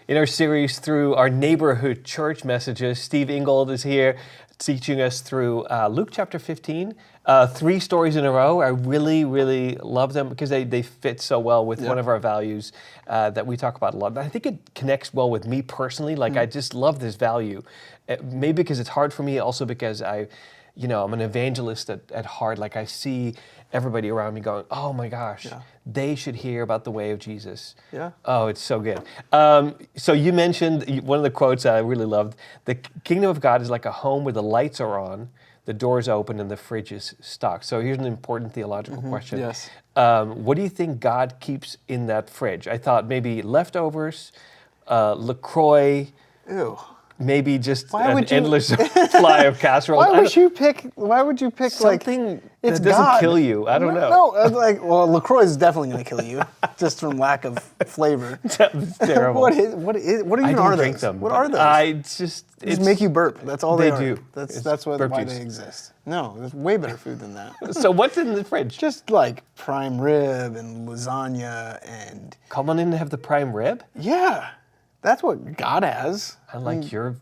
in our series through our neighborhood church messages. Steve Ingold is here teaching us through Luke chapter 15. 3 stories in a row. I really, really love them because they fit so well with one of our values that we talk about a lot. And I think it connects well with me personally. Like, I just love this value. Maybe because it's hard for me, also because I'm an evangelist at heart. Like, I see everybody around me going, oh my gosh, they should hear about the way of Jesus. Yeah. Oh, it's so good. So you mentioned one of the quotes I really loved. The kingdom of God is like a home where the lights are on, the doors open, and the fridge is stocked. So here's an important theological question. Yes. What do you think God keeps in that fridge? I thought maybe leftovers, LaCroix. Ew. Maybe just an endless supply of casseroles. Why would you pick something it's that doesn't God. kill you? I don't know. No, LaCroix is definitely going to kill you just from lack of flavor. That's terrible. What even are drink those? them. What are those? Just make you burp. That's all they are. do. That's why they exist. No, there's way better food than that. So what's in the fridge? Just like prime rib and lasagna and. Come on in and have the prime rib? Yeah. That's what God has. I like your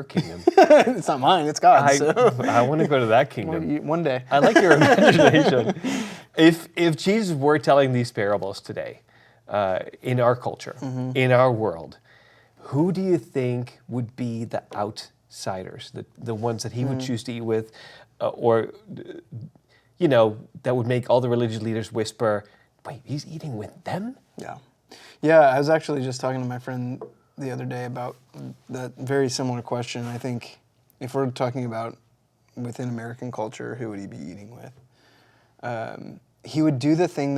kingdom. It's not mine, it's God's. I want to go to that kingdom. One day. I like your imagination. If Jesus were telling these parables today, in our culture, in our world, who do you think would be the outsiders, the ones that he would choose to eat with, or that would make all the religious leaders whisper, wait, he's eating with them? Yeah. Yeah, I was actually just talking to my friend the other day about that very similar question. I think if we're talking about within American culture, who would he be eating with? He would do the thing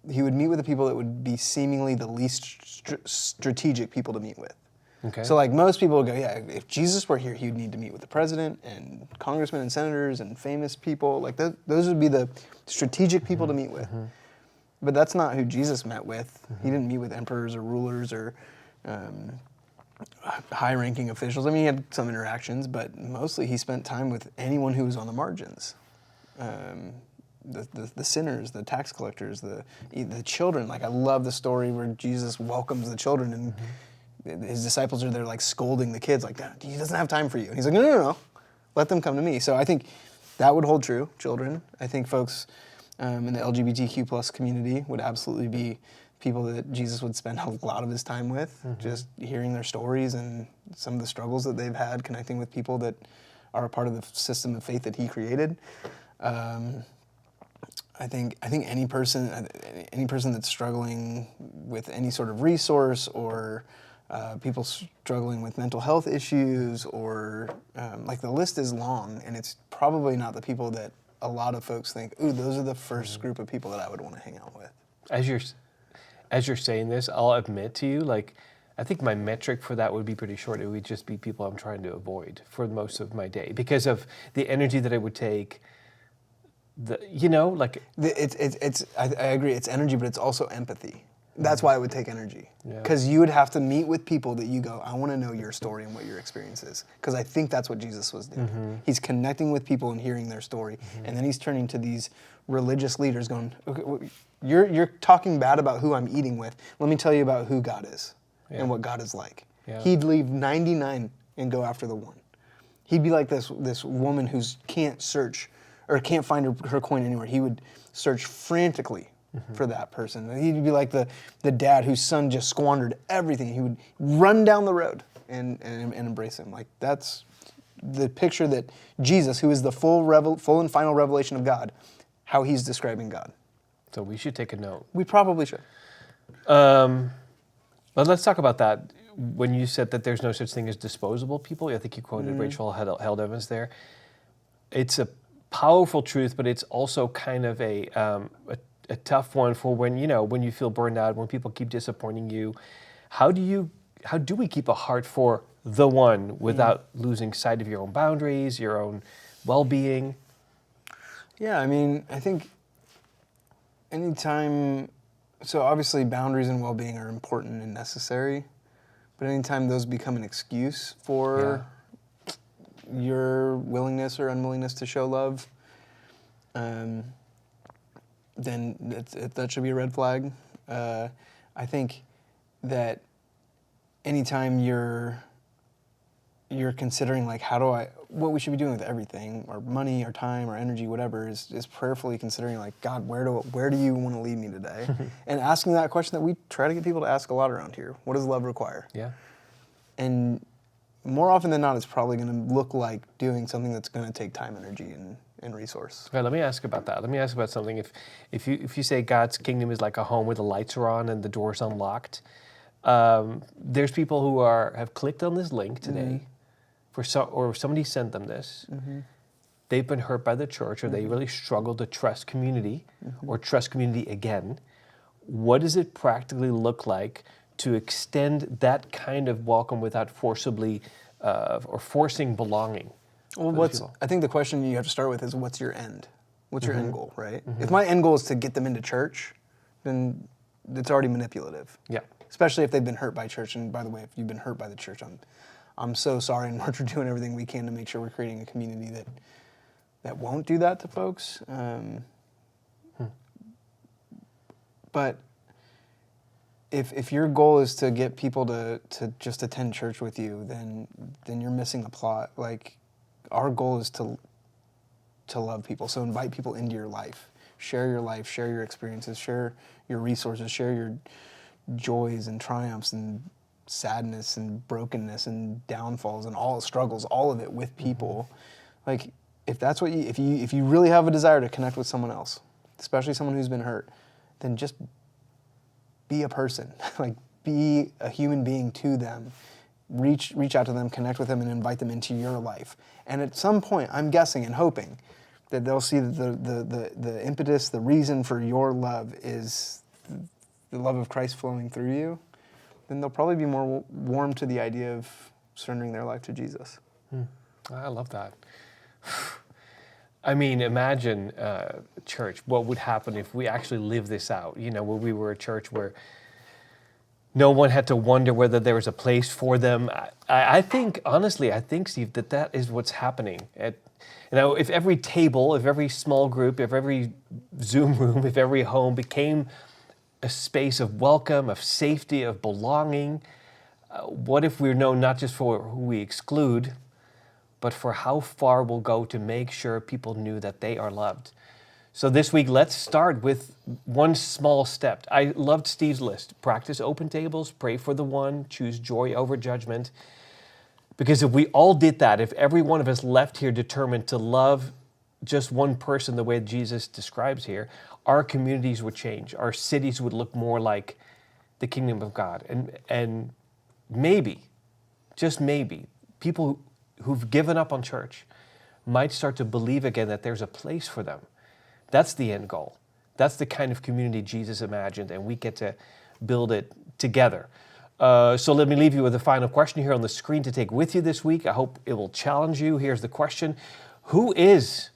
he would meet with the people that would be seemingly the least strategic people to meet with. Okay. So like most people would go, yeah, if Jesus were here, he would need to meet with the president and congressmen and senators and famous people. Like those would be the strategic people to meet with. But that's not who Jesus met with. He didn't meet with emperors or rulers or high-ranking officials. I mean, he had some interactions, but mostly he spent time with anyone who was on the margins. The sinners, the tax collectors, the children. Like, I love the story where Jesus welcomes the children, and his disciples are there, like, scolding the kids, like, he doesn't have time for you. And he's like, no, let them come to me. So I think that would hold true, children. I think folks in the LGBTQ plus community would absolutely be people that Jesus would spend a lot of his time with, just hearing their stories and some of the struggles that they've had, connecting with people that are a part of the system of faith that he created. I think any person that's struggling with any sort of resource, or people struggling with mental health issues, or like, the list is long, and it's probably not the people that a lot of folks think, ooh, those are the first group of people that I would want to hang out with. As you're saying this, I'll admit to you, like, I think my metric for that would be pretty short. It would just be people I'm trying to avoid for most of my day because of the energy that it would take. I agree. It's energy, but it's also empathy. That's why it would take energy. Because you would have to meet with people that you go, I want to know your story and what your experience is. Because I think that's what Jesus was doing. He's connecting with people and hearing their story. And then he's turning to these religious leaders going, okay, you're talking bad about who I'm eating with. Let me tell you about who God is and what God is like. Yeah. He'd leave 99 and go after the one. He'd be like this woman who can't search or can't find her coin anywhere. He would search frantically for that person. He'd be like the dad whose son just squandered everything. He would run down the road and embrace him. Like, that's the picture that Jesus, who is the full and final revelation of God, how he's describing God. So we should take a note. We probably should. But let's talk about that. When you said that there's no such thing as disposable people, I think you quoted Rachel Held Evans there. It's a powerful truth, but it's also kind of a tough one for when you feel burned out, when people keep disappointing you. How do we keep a heart for the one without losing sight of your own boundaries, your own well-being? Yeah, I mean, I think anytime, so obviously boundaries and well-being are important and necessary, but anytime those become an excuse for your willingness or unwillingness to show love, then that should be a red flag. I think that anytime you're considering like what we should be doing with everything, our money, our time, our energy, whatever, is prayerfully considering like, God, where do you want to lead me today? And asking that question that we try to get people to ask a lot around here. What does love require? Yeah. And more often than not, it's probably going to look like doing something that's going to take time, energy, and resource. Okay, let me ask about that. Let me ask about something. If you say God's kingdom is like a home where the lights are on and the door's unlocked, there's people who have clicked on this link today, or somebody sent them this. They've been hurt by the church, or they really struggle to trust community, or trust community again. What does it practically look like to extend that kind of welcome without forcibly or forcing belonging? Well, I think the question you have to start with is, what's your end? What's your end goal, right? If my end goal is to get them into church, then it's already manipulative. Yeah. Especially if they've been hurt by church. And by the way, if you've been hurt by the church, I'm so sorry, and we're doing everything we can to make sure we're creating a community that won't do that to folks. But if your goal is to get people to just attend church with you, then you're missing the plot. Like, our goal is to love people. So invite people into your life. Share your experiences, share your resources, share your joys and triumphs and sadness and brokenness and downfalls and all the struggles, all of it with people. Like, if that's what if you really have a desire to connect with someone else, especially someone who's been hurt, then just be a person. Like, be a human being to them. Reach out to them, connect with them, and invite them into your life. And at some point, I'm guessing and hoping that they'll see that the impetus, the reason for your love is the love of Christ flowing through you. Then they'll probably be more warm to the idea of surrendering their life to Jesus. I love that. I mean, imagine church. What would happen if we actually lived this out? You know, where we were a church where no one had to wonder whether there was a place for them. I think, honestly, Steve, that is what's happening. If every table, if every small group, if every Zoom room, if every home became a space of welcome, of safety, of belonging, what if we're known not just for who we exclude, but for how far we'll go to make sure people knew that they are loved? So this week, let's start with one small step. I loved Steve's list. Practice open tables, pray for the one, choose joy over judgment. Because if we all did that, if every one of us left here determined to love just one person the way Jesus describes here, our communities would change. Our cities would look more like the kingdom of God. And maybe, just maybe, people who've given up on church might start to believe again that there's a place for them. That's the end goal. That's the kind of community Jesus imagined, and we get to build it together. So let me leave you with a final question here on the screen to take with you this week. I hope it will challenge you. Here's the question. Who is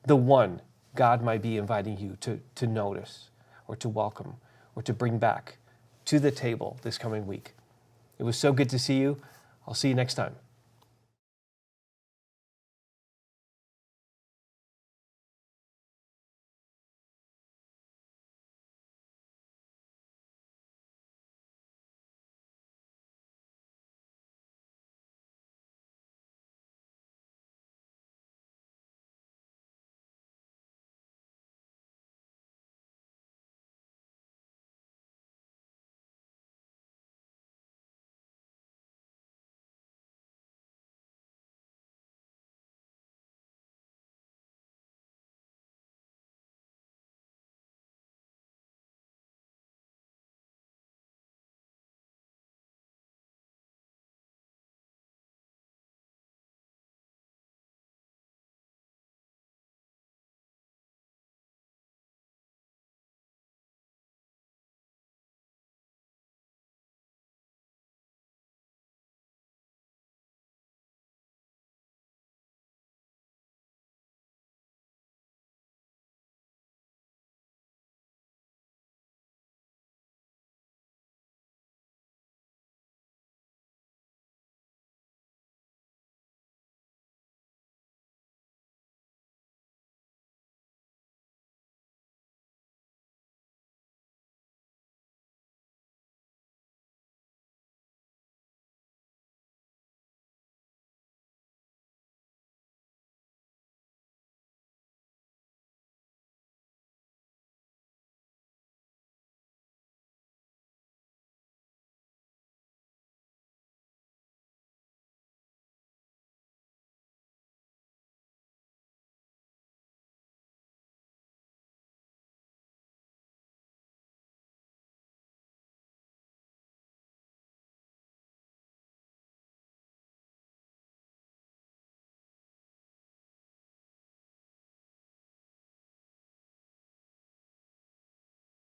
the one God might be inviting you to notice or to welcome or to bring back to the table this coming week? It was so good to see you. I'll see you next time.